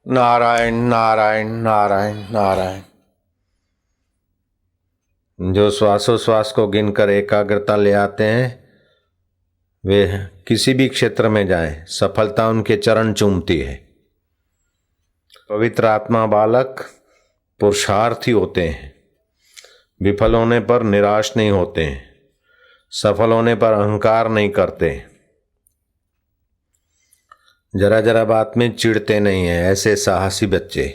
नारायण नारायण नारायण नारायण। जो श्वासोश्वास को गिनकर एकाग्रता ले आते हैं वे किसी भी क्षेत्र में जाएं, सफलता उनके चरण चूमती है। पवित्र आत्मा बालक पुरुषार्थी होते हैं, विफल होने पर निराश नहीं होते हैं, सफल होने पर अहंकार नहीं करते, जरा जरा बात में चिढ़ते नहीं हैं। ऐसे साहसी बच्चे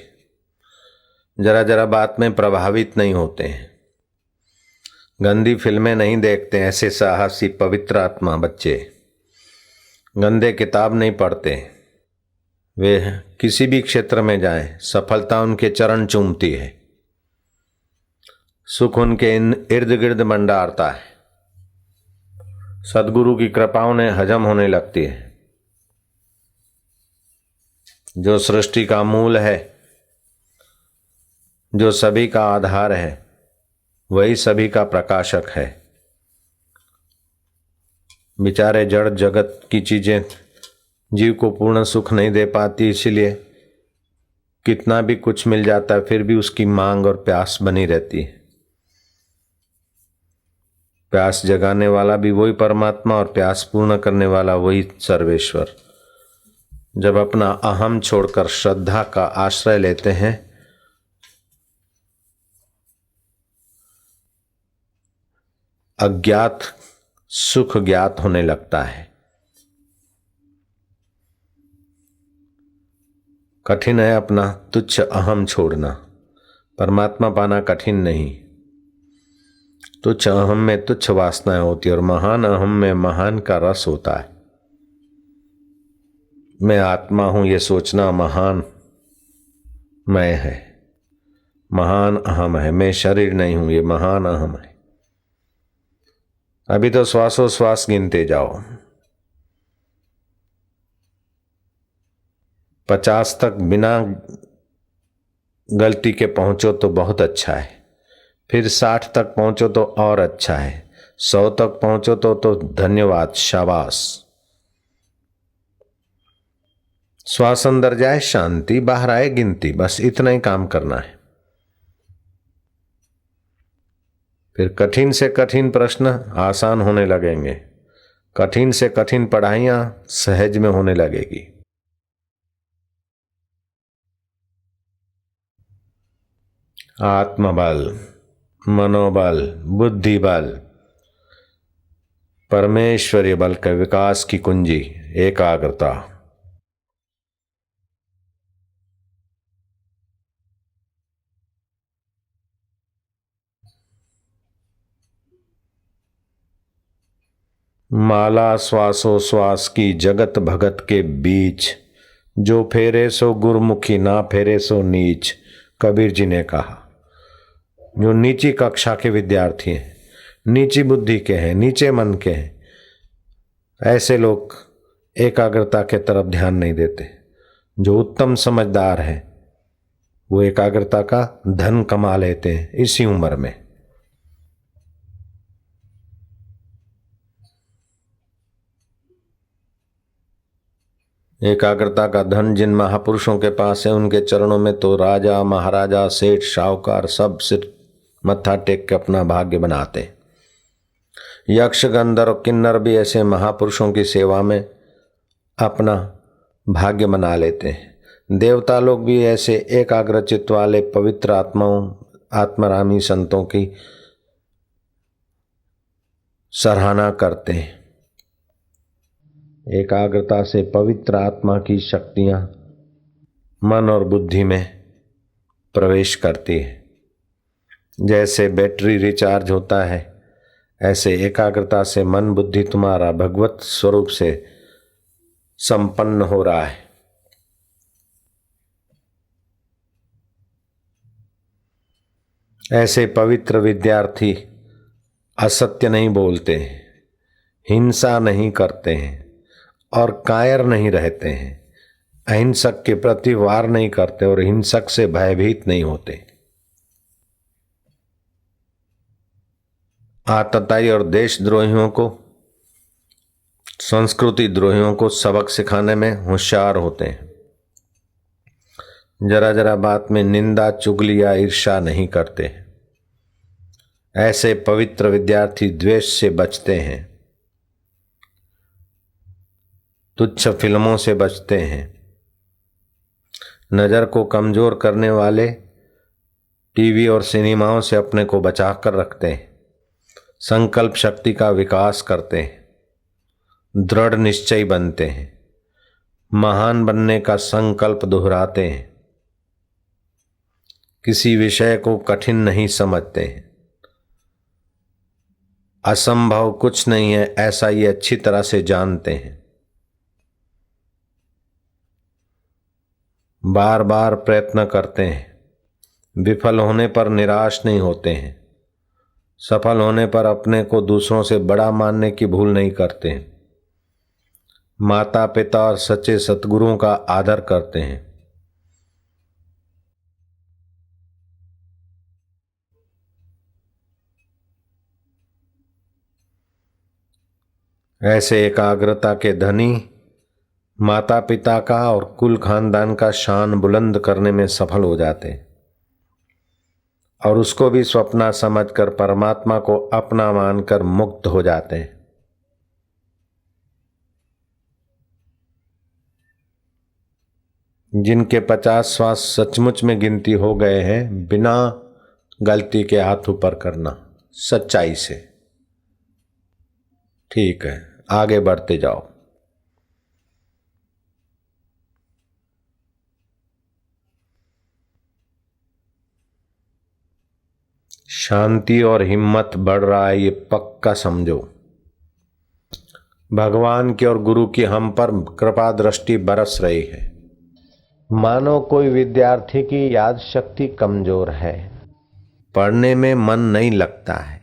जरा जरा बात में प्रभावित नहीं होते हैं, गंदी फिल्में नहीं देखते। ऐसे साहसी पवित्र आत्मा बच्चे गंदे किताब नहीं पढ़ते। वे किसी भी क्षेत्र में जाएं, सफलता उनके चरण चूमती है, सुख उनके इर्द गिर्द मंडारता है, सदगुरु की कृपा उन्हें हजम होने लगती है। जो सृष्टि का मूल है, जो सभी का आधार है, वही सभी का प्रकाशक है। बेचारे जड़ जगत की चीजें जीव को पूर्ण सुख नहीं दे पाती, इसलिए कितना भी कुछ मिल जाता है फिर भी उसकी मांग और प्यास बनी रहती है। प्यास जगाने वाला भी वही परमात्मा और प्यास पूर्ण करने वाला वही सर्वेश्वर। जब अपना अहम छोड़कर श्रद्धा का आश्रय लेते हैं, अज्ञात सुख ज्ञात होने लगता है। कठिन है अपना तुच्छ अहम छोड़ना, परमात्मा पाना कठिन नहीं। तुच्छ अहम में तुच्छ वासनाएं होती है और महान अहम में महान का रस होता है। मैं आत्मा हूं ये सोचना महान मैं है, महान अहम है। मैं शरीर नहीं हूं ये महान अहम है। अभी तो श्वासोश्वास गिनते जाओ, 50 तक बिना गलती के पहुंचो तो बहुत अच्छा है, फिर 60 तक पहुंचो तो और अच्छा है, 100 तक पहुंचो तो धन्यवाद, शाबाश। श्वास अंदर जाए शांति, बाहर आए गिनती, बस इतना ही काम करना है। फिर कठिन से कठिन प्रश्न आसान होने लगेंगे, कठिन से कठिन पढ़ाइयां सहज में होने लगेगी। आत्मबल, मनोबल, बुद्धि बल, परमेश्वरीय बल के विकास की कुंजी एकाग्रता। माला श्वासोश्वास की जगत भगत के बीच, जो फेरे सो गुरमुखी ना फेरे सो नीच, कबीर जी ने कहा। जो नीची कक्षा के विद्यार्थी हैं, नीची बुद्धि के हैं, नीचे मन के हैं, ऐसे लोग एकाग्रता के तरफ ध्यान नहीं देते। जो उत्तम समझदार है वो एकाग्रता का धन कमा लेते हैं इसी उम्र में। एकाग्रता का धन जिन महापुरुषों के पास है उनके चरणों में तो राजा महाराजा सेठ साहूकार सब सिर मत्था टेक के अपना भाग्य बनाते। यक्ष गंधर्व और किन्नर भी ऐसे महापुरुषों की सेवा में अपना भाग्य बना लेते हैं। देवता लोग भी ऐसे एकाग्र चित्त वाले पवित्र आत्माओं आत्मरामी संतों की सराहना करते हैं। एकाग्रता से पवित्र आत्मा की शक्तियां मन और बुद्धि में प्रवेश करती है। जैसे बैटरी रिचार्ज होता है, ऐसे एकाग्रता से मन बुद्धि तुम्हारा भगवत स्वरूप से संपन्न हो रहा है। ऐसे पवित्र विद्यार्थी असत्य नहीं बोलते हैं, हिंसा नहीं करते हैं और कायर नहीं रहते हैं, अहिंसक के प्रति वार नहीं करते और हिंसक से भयभीत नहीं होते। आतताई और देशद्रोहियों को, संस्कृति द्रोहियों को सबक सिखाने में होशियार होते हैं। जरा जरा बात में निंदा, चुगली या ईर्ष्या नहीं करते हैं। ऐसे पवित्र विद्यार्थी द्वेष से बचते हैं, तुच्छ फिल्मों से बचते हैं। नज़र को कमज़ोर करने वाले टीवी और सिनेमाओं से अपने को बचा कर रखते हैं। संकल्प शक्ति का विकास करते हैं, दृढ़ निश्चयी बनते हैं, महान बनने का संकल्प दोहराते हैं, किसी विषय को कठिन नहीं समझते हैं। असंभव कुछ नहीं है ऐसा ये अच्छी तरह से जानते हैं। बार बार प्रयत्न करते हैं, विफल होने पर निराश नहीं होते हैं, सफल होने पर अपने को दूसरों से बड़ा मानने की भूल नहीं करते हैं, माता पिता और सच्चे सद्गुरुओं का आदर करते हैं। ऐसे एकाग्रता के धनी माता पिता का और कुल खानदान का शान बुलंद करने में सफल हो जाते हैं और उसको भी स्वप्ना समझकर परमात्मा को अपना मानकर मुक्त हो जाते हैं। जिनके 50 श्वास सचमुच में गिनती हो गए हैं, बिना गलती के हाथ ऊपर करना सच्चाई से। ठीक है, आगे बढ़ते जाओ। शांति और हिम्मत बढ़ रहा है, ये पक्का समझो। भगवान की और गुरु की हम पर कृपा दृष्टि बरस रही है। मानो कोई विद्यार्थी की याद शक्ति कमजोर है, पढ़ने में मन नहीं लगता है।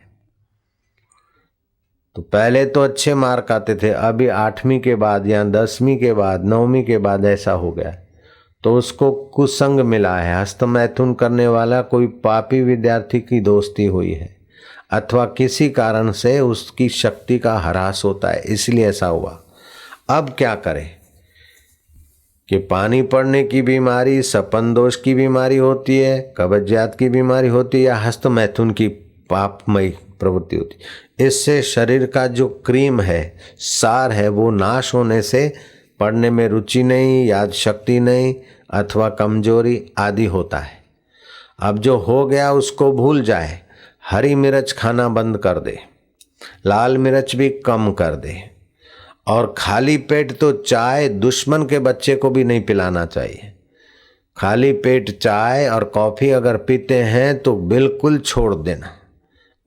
तो पहले तो अच्छे मार्क आते थे, अभी 8वीं के बाद या 10वीं के बाद 9वीं के बाद ऐसा हो गया, तो उसको कुसंग मिला है। हस्तमैथुन करने वाला कोई पापी विद्यार्थी की दोस्ती हुई है, अथवा किसी कारण से उसकी शक्ति का ह्रास होता है, इसलिए ऐसा हुआ। अब क्या करें कि पानी पड़ने की बीमारी, सपन दोष की बीमारी होती है, कब्जियत की बीमारी होती है, या हस्तमैथुन की पापमयी प्रवृत्ति होती है। इससे शरीर का जो क्रीम है, सार है, वो नाश होने से पढ़ने में रुचि नहीं, याद शक्ति नहीं, अथवा कमजोरी आदि होता है। अब जो हो गया उसको भूल जाए, हरी मिर्च खाना बंद कर दे, लाल मिर्च भी कम कर दे, और खाली पेट तो चाय दुश्मन के बच्चे को भी नहीं पिलाना चाहिए। खाली पेट चाय और कॉफ़ी अगर पीते हैं तो बिल्कुल छोड़ देना,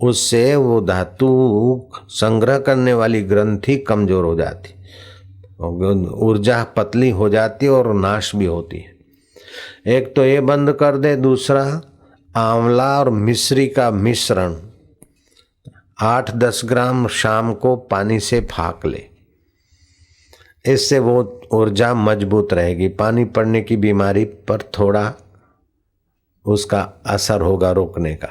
उससे वो धातु संग्रह करने वाली ग्रंथि कमज़ोर हो जाती, ऊर्जा पतली हो जाती और नाश भी होती है। एक तो ये बंद कर दे, दूसरा आंवला और मिश्री का मिश्रण 8-10 ग्राम शाम को पानी से फाँक ले, इससे वो ऊर्जा मजबूत रहेगी। पानी पड़ने की बीमारी पर थोड़ा उसका असर होगा रोकने का।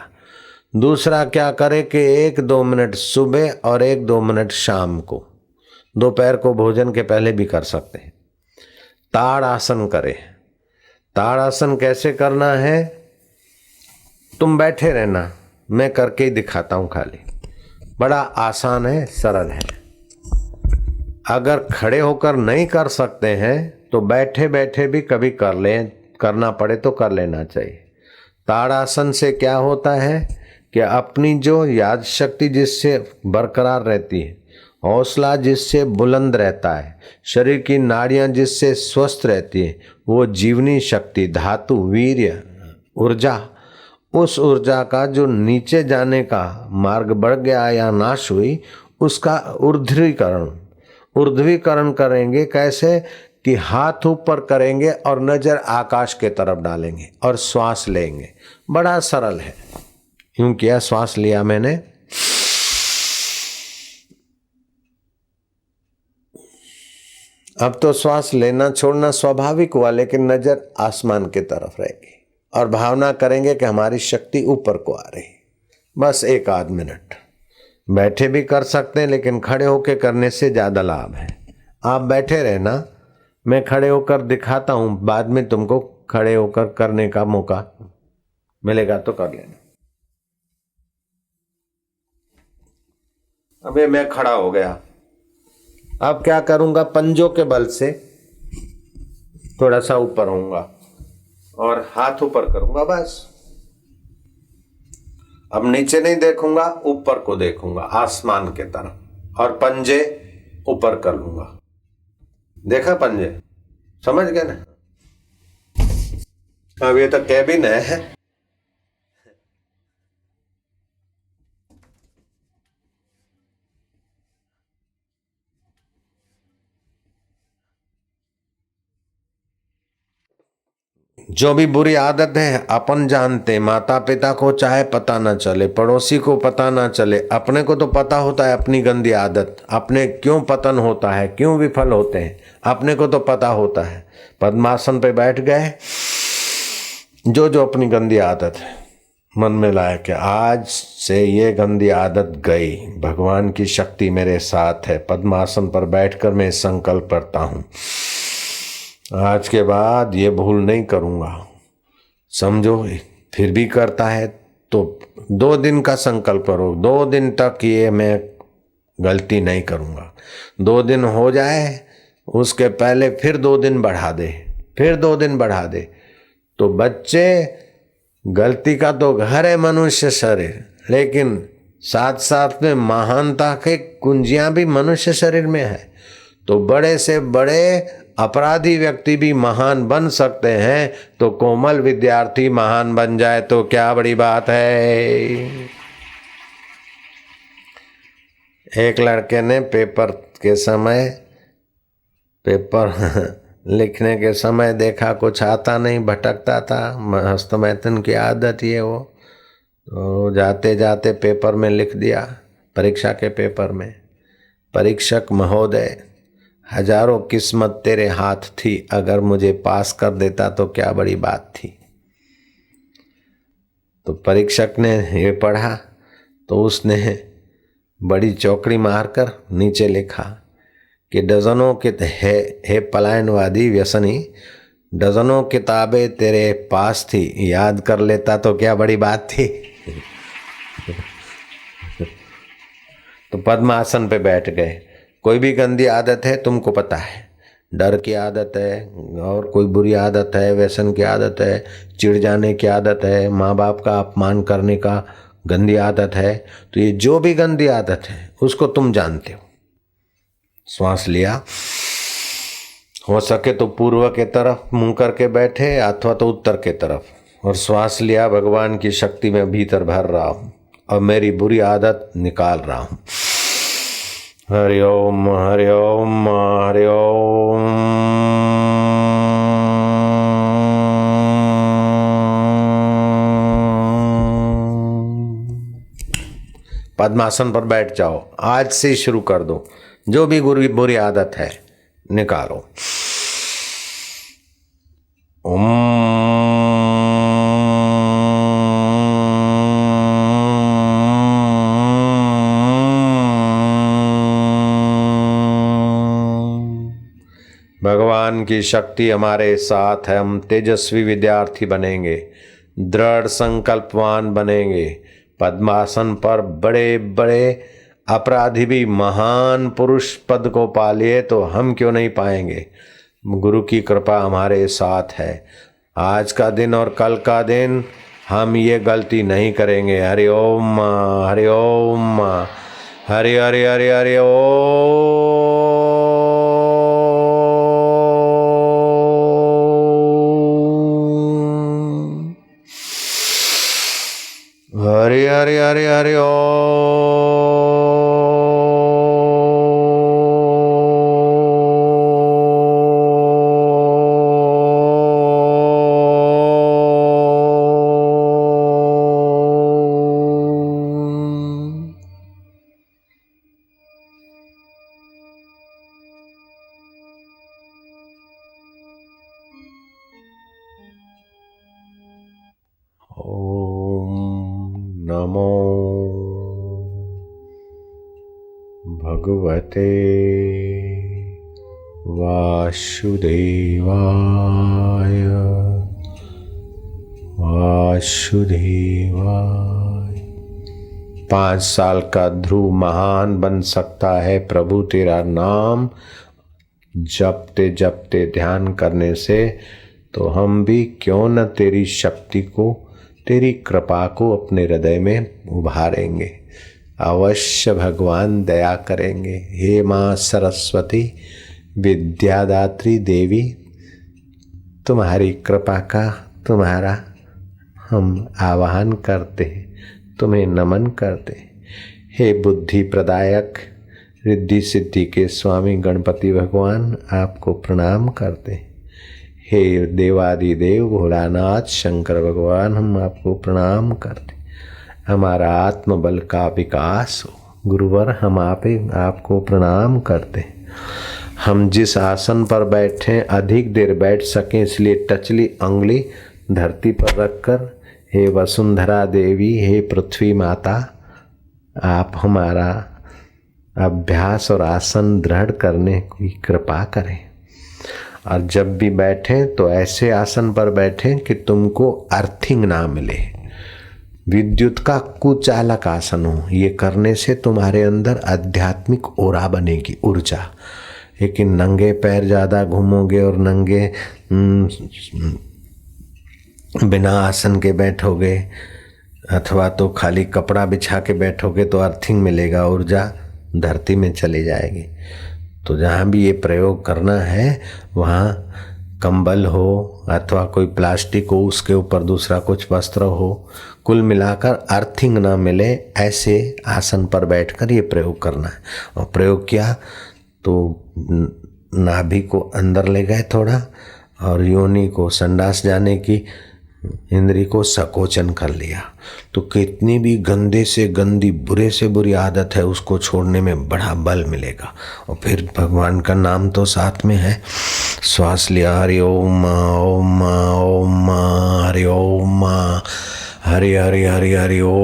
दूसरा क्या करे कि 1-2 मिनट सुबह और 1-2 मिनट शाम को, दोपहर को भोजन के पहले भी कर सकते हैं, ताड़ आसन करे। ताड़ आसन कैसे करना है, तुम बैठे रहना, मैं करके ही दिखाता हूँ। खाली बड़ा आसान है, सरल है। अगर खड़े होकर नहीं कर सकते हैं तो बैठे बैठे भी कभी कर लें, करना पड़े तो कर लेना चाहिए। ताड़ आसन से क्या होता है कि अपनी जो याद शक्ति जिससे बरकरार रहती है, हौसला जिससे बुलंद रहता है, शरीर की नाड़ियां जिससे स्वस्थ रहती है, वो जीवनी शक्ति, धातु, वीर्य, ऊर्जा, उस ऊर्जा का जो नीचे जाने का मार्ग बढ़ गया या नाश हुई, उसका ऊर्ध्वीकरण करेंगे। कैसे कि हाथ ऊपर करेंगे और नजर आकाश के तरफ डालेंगे और श्वास लेंगे। बड़ा सरल है। यूं किया, श्वास लिया मैंने, अब तो श्वास लेना छोड़ना स्वाभाविक हुआ, लेकिन नजर आसमान की तरफ रहेगी और भावना करेंगे कि हमारी शक्ति ऊपर को आ रही। बस 1-8 मिनट बैठे भी कर सकते हैं, लेकिन खड़े होके करने से ज़्यादा लाभ है। आप बैठे रहना, मैं खड़े होकर दिखाता हूं, बाद में तुमको खड़े होकर करने का मौका मिलेगा तो कर लेना। अबे मैं खड़ा हो गया, अब क्या करूंगा, पंजों के बल से थोड़ा सा ऊपर होऊंगा और हाथ ऊपर करूंगा बस। अब नीचे नहीं देखूंगा, ऊपर को देखूंगा आसमान के तरफ, और पंजे ऊपर कर लूंगा। देखा पंजे, समझ गए ना। अब ये तो कैबिन है। जो भी बुरी आदत है अपन जानते, माता पिता को चाहे पता ना चले, पड़ोसी को पता ना चले, अपने को तो पता होता है अपनी गंदी आदत, अपने क्यों पतन होता है, क्यों विफल होते हैं, अपने को तो पता होता है। पद्मासन पे बैठ गए, जो जो अपनी गंदी आदत है मन में लाए कि आज से ये गंदी आदत गई, भगवान की शक्ति मेरे साथ है। पद्मासन पर बैठकर मैं संकल्प करता हूं, आज के बाद ये भूल नहीं करूंगा। समझो, फिर भी करता है तो 2 दिन का संकल्प करो, 2 दिन तक ये मैं गलती नहीं करूंगा। 2 दिन हो जाए, उसके पहले फिर 2 दिन बढ़ा दे, फिर 2 दिन बढ़ा दे। तो बच्चे, गलती का तो घर है मनुष्य शरीर, लेकिन साथ साथ में महानता के कुंजियां भी मनुष्य शरीर में है। तो बड़े से बड़े अपराधी व्यक्ति भी महान बन सकते हैं, तो कोमल विद्यार्थी महान बन जाए तो क्या बड़ी बात है। एक लड़के ने पेपर के समय, पेपर लिखने के समय देखा कुछ आता नहीं, भटकता था, हस्तमैथुन की आदत ये वो, तो जाते जाते पेपर में लिख दिया, परीक्षा के पेपर में, परीक्षक महोदय, हजारों किस्मत तेरे हाथ थी, अगर मुझे पास कर देता तो क्या बड़ी बात थी। तो परीक्षक ने ये पढ़ा तो उसने बड़ी चौकड़ी मारकर नीचे लिखा कि डजनों के हे पलायनवादी व्यसनी, डजनों किताबें तेरे पास थी, याद कर लेता तो क्या बड़ी बात थी। तो पद्मासन पे बैठ गए। कोई भी गंदी आदत है तुमको पता है, डर की आदत है, और कोई बुरी आदत है, व्यसन की आदत है, चिढ़ जाने की आदत है, माँ बाप का अपमान करने का गंदी आदत है, तो ये जो भी गंदी आदत है उसको तुम जानते हो। श्वास लिया, हो सके तो पूर्व के तरफ मुंह करके बैठे अथवा तो उत्तर के तरफ, और श्वास लिया, भगवान की शक्ति में भीतर भर रहा हूं और मेरी बुरी आदत निकाल रहा हूं। हरि ओम हरि ओम हरि ओम। पद्मासन पर बैठ जाओ, आज से शुरू कर दो, जो भी बुरी आदत है निकालो। भगवान की शक्ति हमारे साथ है, हम तेजस्वी विद्यार्थी बनेंगे, दृढ़ संकल्पवान बनेंगे। पद्मासन पर बड़े बड़े अपराधी भी महान पुरुष पद को पा लिए, तो हम क्यों नहीं पाएंगे। गुरु की कृपा हमारे साथ है। आज का दिन और कल का दिन हम ये गलती नहीं करेंगे। हरि ओम हरि ओम हरि हरि हरि हरि ओम। हरि हरि हरि हरि ओम। नमो भगवते वासुदेवाय वासुदेवाय। 5 साल का ध्रुव महान बन सकता है प्रभु तेरा नाम जपते जपते ध्यान करने से, तो हम भी क्यों न तेरी शक्ति को, तेरी कृपा को अपने हृदय में उभारेंगे। अवश्य भगवान दया करेंगे। हे माँ सरस्वती विद्यादात्री देवी, तुम्हारी कृपा का तुम्हारा हम आवाहन करते हैं, तुम्हें नमन करते हैं। हे बुद्धि प्रदायक रिद्धि सिद्धि के स्वामी गणपति भगवान, आपको प्रणाम करते हैं। हे देवादिदेव भोलानाथ शंकर भगवान, हम आपको प्रणाम करते। हमारा आत्मबल का विकास हो। गुरुवर, हम आपको प्रणाम करते हैं। हम जिस आसन पर बैठे अधिक देर बैठ सकें, इसलिए टचली अंगुली धरती पर रखकर, हे वसुंधरा देवी, हे पृथ्वी माता, आप हमारा अभ्यास और आसन दृढ़ करने की कृपा करें। और जब भी बैठें तो ऐसे आसन पर बैठें कि तुमको अर्थिंग ना मिले, विद्युत का कुचालक आसन हो। ये करने से तुम्हारे अंदर आध्यात्मिक ओरा बनेगी, ऊर्जा। लेकिन नंगे पैर ज़्यादा घूमोगे और नंगे बिना आसन के बैठोगे, अथवा तो खाली कपड़ा बिछा के बैठोगे, तो अर्थिंग मिलेगा, ऊर्जा धरती में चली जाएगी। तो जहाँ भी ये प्रयोग करना है वहाँ कंबल हो अथवा कोई प्लास्टिक हो, उसके ऊपर दूसरा कुछ वस्त्र हो, कुल मिलाकर अर्थिंग ना मिले, ऐसे आसन पर बैठकर ये प्रयोग करना है। और प्रयोग किया तो नाभि को अंदर ले गए थोड़ा, और योनि को, संडास जाने की इंद्री को संकोचन कर लिया। तो कितनी भी गंदे से गंदी, बुरे से बुरी आदत है, उसको छोड़ने में बड़ा बल मिलेगा। और फिर भगवान का नाम तो साथ में है। श्वास लिया, हरि ओम ओम ओम, हरि ओम, हरि हरि हरि हरि ओम।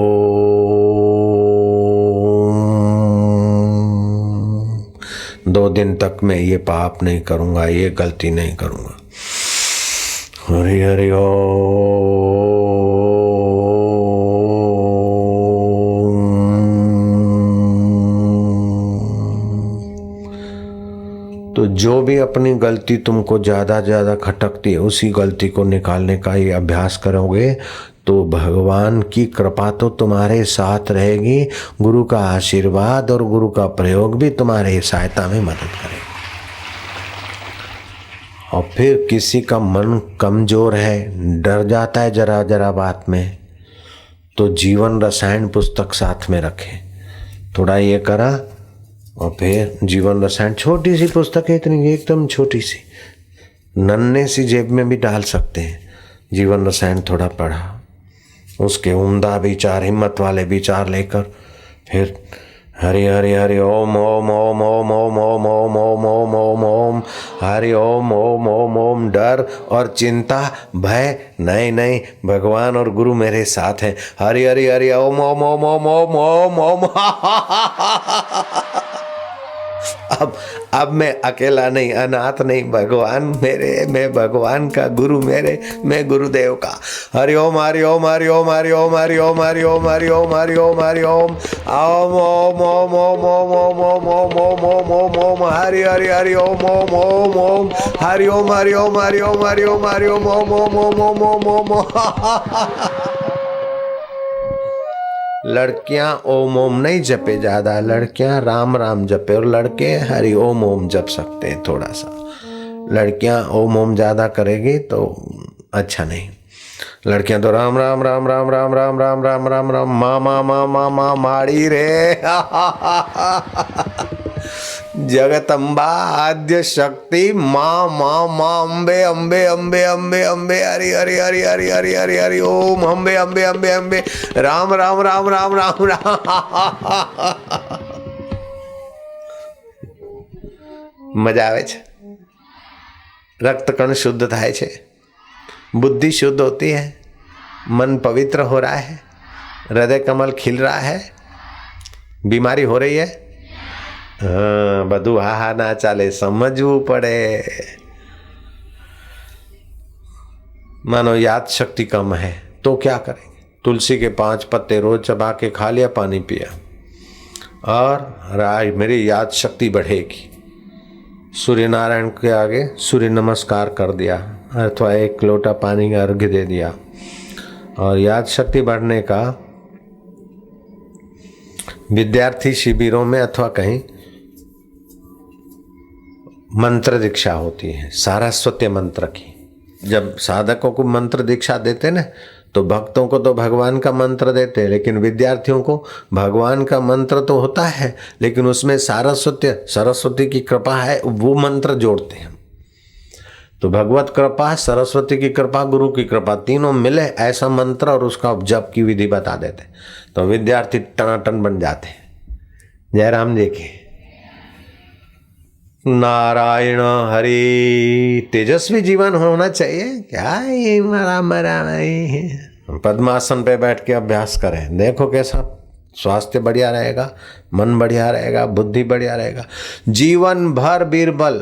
2 दिन तक मैं ये पाप नहीं करूँगा, ये गलती नहीं करूँगा। हरि हरि ओम। तो जो भी अपनी गलती तुमको ज़्यादा खटकती है, उसी गलती को निकालने का ही अभ्यास करोगे तो भगवान की कृपा तो तुम्हारे साथ रहेगी। गुरु का आशीर्वाद और गुरु का प्रयोग भी तुम्हारे सहायता में मदद करेगा। और फिर किसी का मन कमजोर है, डर जाता है जरा जरा बात में, तो जीवन रसायन पुस्तक साथ में रखें। थोड़ा ये करा और फिर जीवन रसायन, छोटी सी पुस्तक है, इतनी एकदम छोटी सी, नन्हे सी जेब में भी डाल सकते हैं। जीवन रसायन थोड़ा पढ़ा, उसके उम्दा विचार, हिम्मत वाले विचार लेकर फिर हरि हरि हरि ओम ओम ओम ओम ओम ओम ओम ओम ओम ओम ओम, हरि ओम ओम ओम ओम। डर और चिंता भय नहीं, भगवान और गुरु मेरे साथ हैं। हरि हरि हरि ओम ओम ओम ओम ओम ओम ओम। अब मैं अकेला नहीं, अनाथ नहीं, भगवान मेरे, मैं भगवान का, गुरु मेरे, मैं गुरुदेव का। हरि ओम हरि ओम हरि ओम हरि ओम हरि ओम हरि ओम हरि ओम हरि ओम हरि ओम ओम ओम ओम ओम ओम ओम ओम ओम ओम ओम ओम ओम हरि हरि हरि ओम ओम ओम ओम हरि ओम हरि ओम हरि ओम हरि ओम हरि ओम ओम ओम ओम ओम ओम ओम। लड़कियां ओम ओम नहीं जपे ज्यादा, लड़कियां राम राम जपे, और लड़के हरि ओम ओम जप सकते हैं थोड़ा सा। लड़कियां ओम ओम ज्यादा करेगी तो अच्छा नहीं। लड़कियां तो राम राम राम राम राम राम राम राम राम राम, माँ माँ माँ माँ माँ माड़ी रे। जगतम्बा आद्य शक्ति माँ माँ माँ अम्बे अम्बे अम्बे अम्बे अम्बे, हरि हरि हरि हरि हरि हरि हरि ओम अम्बे अम्बे अम्बे अम्बे, राम राम राम राम राम राम। मजा આવે છે। रक्तकण शुद्ध થાય છે, बुद्धि शुद्ध होती है, मन पवित्र हो रहा है, हृदय कमल खिल रहा है, बीमारी हो रही है હા, બધું હા ના ચાલે, समझવું પડે। मानो याद शक्ति कम है तो क्या करेंगे? तुलसी के 5 पत्ते रोज चबा के खा लिया, पानी पिया, और मेरी याद शक्ति बढ़ेगी। सूर्य नारायण के आगे सूर्य नमस्कार कर दिया, अथवा 1 लोटा पानी का अर्घ्य दे दिया, और याद शक्ति बढ़ने का विद्यार्थी शिविरों में अथवा कहीं मंत्र दीक्षा होती है, सारस्वती मंत्र की। जब साधकों को मंत्र दीक्षा देते ना, तो भक्तों को तो भगवान का मंत्र देते हैं, लेकिन विद्यार्थियों को भगवान का मंत्र तो होता है, लेकिन उसमें सरस्वती की कृपा है, वो मंत्र जोड़ते हैं। तो भगवत कृपा, सरस्वती की कृपा, गुरु की कृपा, तीनों मिले ऐसा मंत्र और उसका जप की विधि बता देते, तो विद्यार्थी टनाटन बन जाते हैं। जयराम जी की नारायण हरि। तेजस्वी जीवन होना चाहिए। क्या ये मरा मरा नहीं। पद्मासन पे बैठ के अभ्यास करें, देखो कैसा स्वास्थ्य बढ़िया रहेगा, मन बढ़िया रहेगा, बुद्धि बढ़िया रहेगा। जीवन भर बीरबल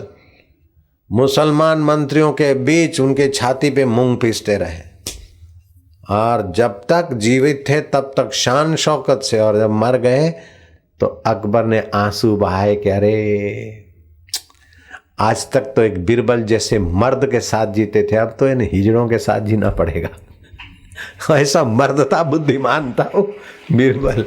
मुसलमान मंत्रियों के बीच उनके छाती पे मूंग पीसते रहे, और जब तक जीवित थे तब तक शान शौकत से, और जब मर गए तो अकबर ने आंसू बहाए कि अरे आज तक तो एक बीरबल जैसे मर्द के साथ जीते थे, अब तो इन हिजड़ों के साथ जीना पड़ेगा। ऐसा मर्द था, बुद्धिमान था वो बीरबल।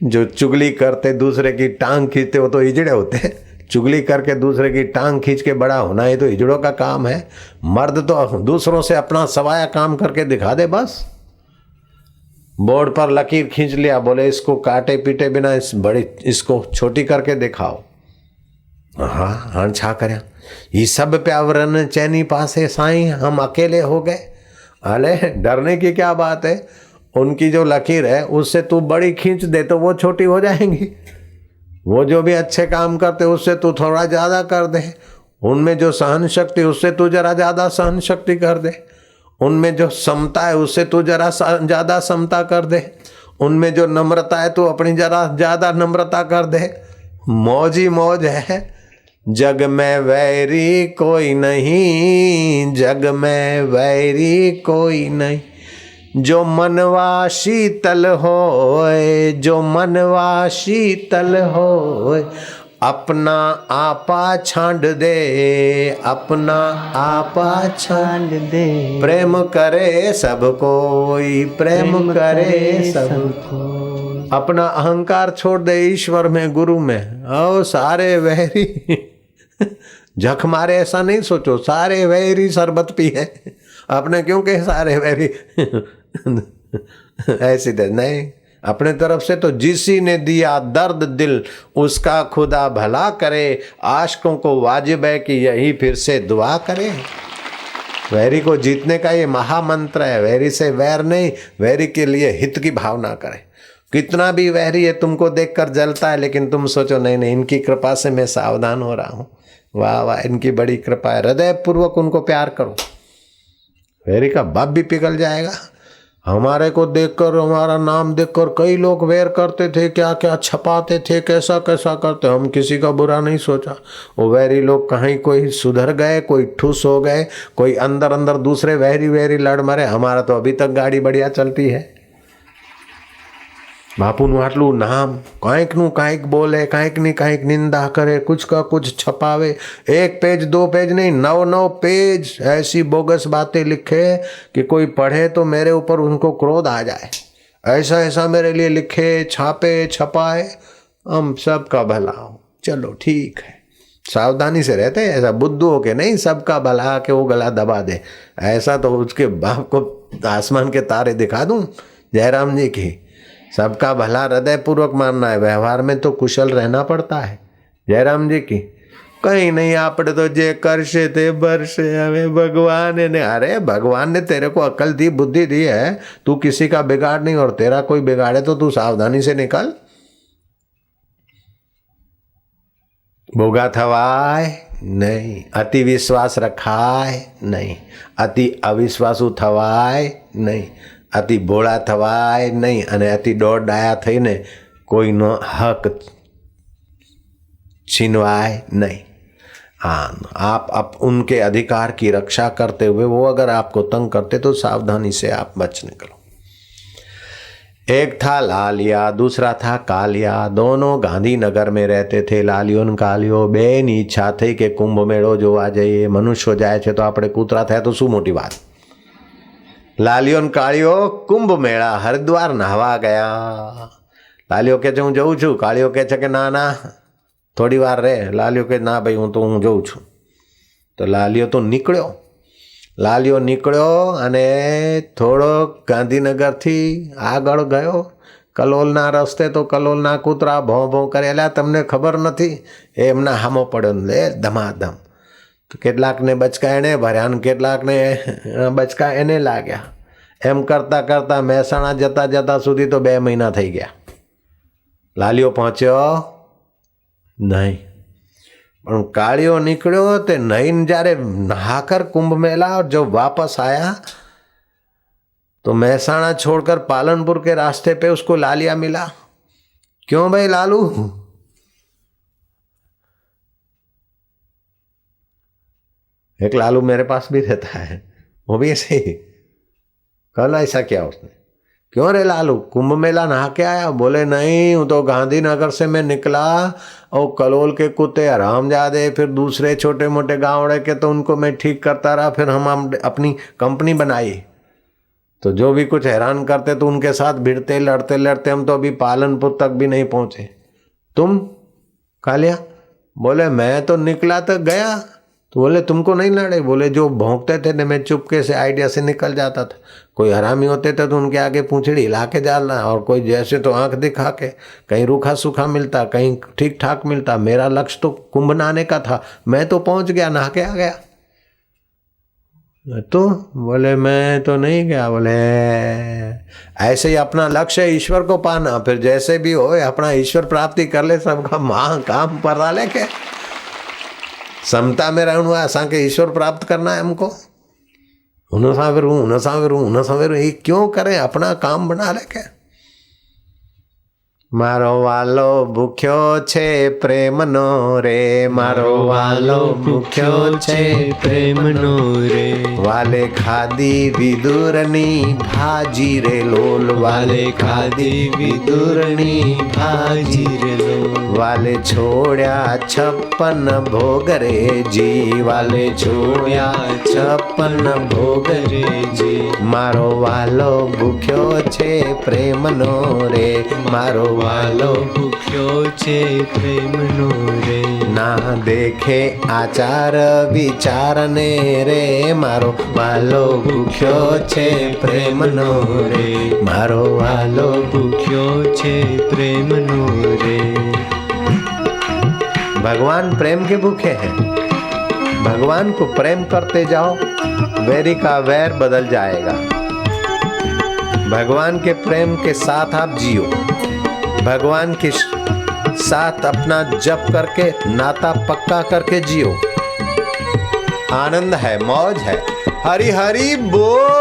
जो चुगली करते, दूसरे की टांग खींचते, वो तो हिजड़े होते। चुगली करके दूसरे की टांग खींच के बड़ा होना ये तो हिजड़ों का काम है। मर्द तो दूसरों से अपना सवाया काम करके दिखा दे बस। बोर्ड पर लकीर खींच लिया, बोले इसको काटे पीटे बिना इसको छोटी करके दिखाओ। हाँ हाँ, छा करें ये सब प्यावरन चैनी पासे साईं, हम अकेले हो गए। अरे डरने की क्या बात है, उनकी जो लकीर है उससे तू बड़ी खींच दे तो वो छोटी हो जाएंगी। वो जो भी अच्छे काम करते उससे तू थोड़ा ज़्यादा कर दे, उनमें जो सहन शक्ति उससे तू जरा ज़्यादा सहन शक्ति कर दे, उनमें जो समता है उससे तू जरा ज़्यादा समता कर दे, उनमें जो नम्रता है तू अपनी जरा ज़्यादा नम्रता कर दे। मौज ही मौज है। जग में वैरी कोई नहीं, जग में वैरी कोई नहीं, जो मनवा शीतल होए, जो मनवा शीतल होए, अपना आपा छांड दे, अपना आपा छांड दे। प्रेम करे सब कोई, प्रेम करे सब कोई, अपना अहंकार छोड़ दे ईश्वर में, गुरु में। और सारे वैरी झक मारे ऐसा नहीं सोचो, सारे वैरी शरबत पी है अपने, क्योंकि सारे वैरी ऐसी नहीं। अपने तरफ से तो जिसी ने दिया दर्द दिल उसका खुदा भला करे, आशिकों को वाजिब है कि यही फिर से दुआ करे। वैरी को जीतने का ये महामंत्र है। वैरी से वैर नहीं, वैरी के लिए हित की भावना करें। कितना भी वैरी है तुमको देखकर जलता है, लेकिन तुम सोचो नहीं नहीं, इनकी कृपा से मैं सावधान हो रहा हूँ, वाह वाह इनकी बड़ी कृपा है, हृदय पूर्वक उनको प्यार करो। वैरी का बाप भी पिघल जाएगा। हमारे को देखकर, हमारा नाम देखकर कई लोग वैर करते थे, क्या क्या छपाते थे, कैसा कैसा करते। हम किसी का बुरा नहीं सोचा। वो वैरी लोग कहीं कोई सुधर गए, कोई ठुस हो गए, कोई अंदर अंदर दूसरे वैरी वैरी लड़ मरे। हमारा तो अभी तक गाड़ी बढ़िया चलती है। બાપુનું આટલું નામ, કાંઈકનું કાંઈક બોલે, કાંઈકની કાંઈક નિંદા કરે, कुछ का कुछ छपावे। 1 पेज 2 पेज नहीं, 9 पेज ऐसी बोगस बातें लिखे कि कोई पढ़े तो मेरे ऊपर उनको क्रोध आ जाए। ऐसा ऐसा मेरे लिए लिखे, छापे, छपाए। हम सबका भला हो, चलो ठीक है, सावधानी से रहते हैं। ऐसा बुद्धू हो के नहीं सबका भला के वो गला दबा दे, ऐसा तो उसके बाप को आसमान के तारे दिखा दूं। जयराम जी की सबका भला हृदय पूर्वक मानना है, व्यवहार में तो कुशल रहना पड़ता है। जयराम जी की कहीं नहीं, आपने तो जे करशे ते बरसे, हमें भगवान ने, अरे भगवान ने तेरे को अकल दी, बुद्धि दी है, तू किसी का बिगाड़ नहीं, और तेरा कोई बिगाड़े तो तू सावधानी से निकल। भोगा थवाय नहीं, अति विश्वास रखाय नहीं, अति अविश्वासु थवाय नहीं, अति भोळा थवाय नहीं, અને अति દોડ ડાયા થઈને કોઈનો હક छिनवाए नहीं। हाँ, आप उनके अधिकार की रक्षा करते हुए वो अगर आपको तंग करते तो सावधानी से आप बच निकलो। एक था लालिया, दूसरा था कालिया। दोनों गांधीनगर में रहते थे। लालियो ने कालियो बेनी ઈચ્છા થઈ કે કુંભ મેળો જોવા જઈએ। મનુષ્યો જાય છે તો આપણે કૂતરા થયા તો શું મોટી વાત। લાલિયો ને કાળિયો કુંભ મેળા હરિદ્વાર નહાવા ગયા। લાલિયો કહે છે હું જઉં છું, કાળિયો કહે છે કે ના ના થોડી વાર રહે। લાલિયો કહે ના ભાઈ હું જઉં છું। તો લાલિયો તો નીકળ્યો અને થોડો ગાંધીનગરથી આગળ ગયો કલોલના રસ્તે। તો કલોલના કૂતરા ભોં ભોં કરે, એટલે તમને ખબર નથી એ એમના હામો પડ્યો લે ધમાધમ। તો કેટલાકને બચકા એણે ભર્યા ને કેટલાકને બચકા એને લાગ્યા। એમ કરતાં કરતાં મહેસાણા જતાં જતાં સુધી તો 2 મહિના થઈ ગયા। લાલિયો પહોંચ્યો नहीं। પણ કાળિયો निकलो ते नहीन जारे नहाकर कुंभ मेला और जब वापस आया तो महसाणा छोड़कर पालनपुर के रास्ते पे उसको लालिया मिला। क्यों भाई लालू? एक लालू मेरे पास भी रहता है, वो भी ऐसे ही। कल ऐसा किया उसने। क्यों रे लालू कुंभ मेला नहा के आया? बोले नहीं, वो तो गांधीनगर से मैं निकला और कलोल के कुत्ते हरामजादे, फिर दूसरे छोटे मोटे गाँवड़े के तो उनको मैं ठीक करता रहा। फिर हम अपनी कंपनी बनाई तो जो भी कुछ हैरान करते तो उनके साथ भिड़ते लड़ते लड़ते हम तो अभी पालनपुर तक भी नहीं पहुंचे। तुम कालिया? बोले मैं तो निकला तो गया। तो बोले तुमको नहीं लड़े? बोले जो भौंकते थे ना मैं चुपके से आइडिया से निकल जाता था। कोई हरामी होते थे तो उनके आगे पूंछड़ी हिला के डालना, और कोई जैसे तो आंख दिखा के, कहीं रूखा सूखा मिलता कहीं ठीक ठाक मिलता। मेरा लक्ष्य तो कुंभ नहाने का था, मैं तो पहुंच गया, नहा के आ गया। तो बोले मैं तो नहीं गया। बोले ऐसे ही अपना लक्ष्य है ईश्वर को पाना, फिर जैसे भी हो अपना ईश्वर प्राप्ति कर ले, सबका मां काम पर लेके समता में रहूँ है। असांखे ईश्वर प्राप्त करना है हमको। उन सावेरू ये क्यों करें? अपना काम बना लेके। मारो वालो भूख्यो छे प्रेमनो रे, मारो वालो भूख्यो छे प्रेमनो रे। वाले खादी विदुरनी भाजी रे लोल, वाले खादी विदुरनी भाजी रे लोल। वाले छोड़या 56 भोग रे जी, वाले छोड़या 56 भोग रे जी। मारो वालो भूख्यो छे प्रेमनो रे, मारो वालो भूख्यो छे प्रेमनो रे। ना देखे आचार विचार ने रे, मारो वालो भूख्यो छे प्रेमनो रे, मारो वालो भूख्यो छे प्रेमनो रे। भगवान प्रेम के भूखे हैं। भगवान को प्रेम करते जाओ, वैरी का वैर बदल जाएगा। भगवान के प्रेम के साथ आप जियो, भगवान के साथ अपना जप करके नाता पक्का करके जियो। आनंद है, मौज है। हरि हरि बोल।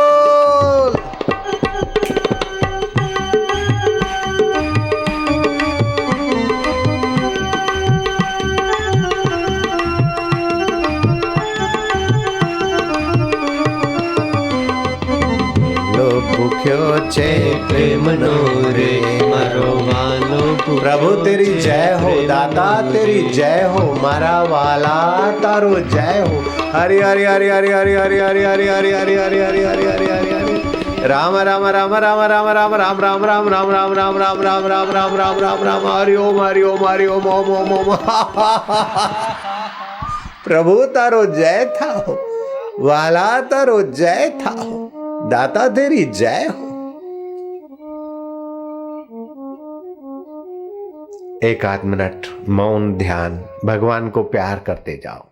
भूख्यो छे प्रेमनो रे, मारो वालो। प्रभु तेरी जय हो, दाता तेरी जय हो, मारा वाला तारो जय हो। हरि हरि हरि हरि हरि हरि हरि हरि हरि हरि हरि हरि हरि हरि हरि हरि। राम राम राम राम राम राम राम राम राम राम राम राम राम राम राम राम राम राम राम। हरि ओम हरि ओम हरि ओम ओम ओम ओम। प्रभु तारो जय था, वाला तारो जय था, दाता तेरी जय हो। एक आध मिनट मौन ध्यान, भगवान को प्यार करते जाओ।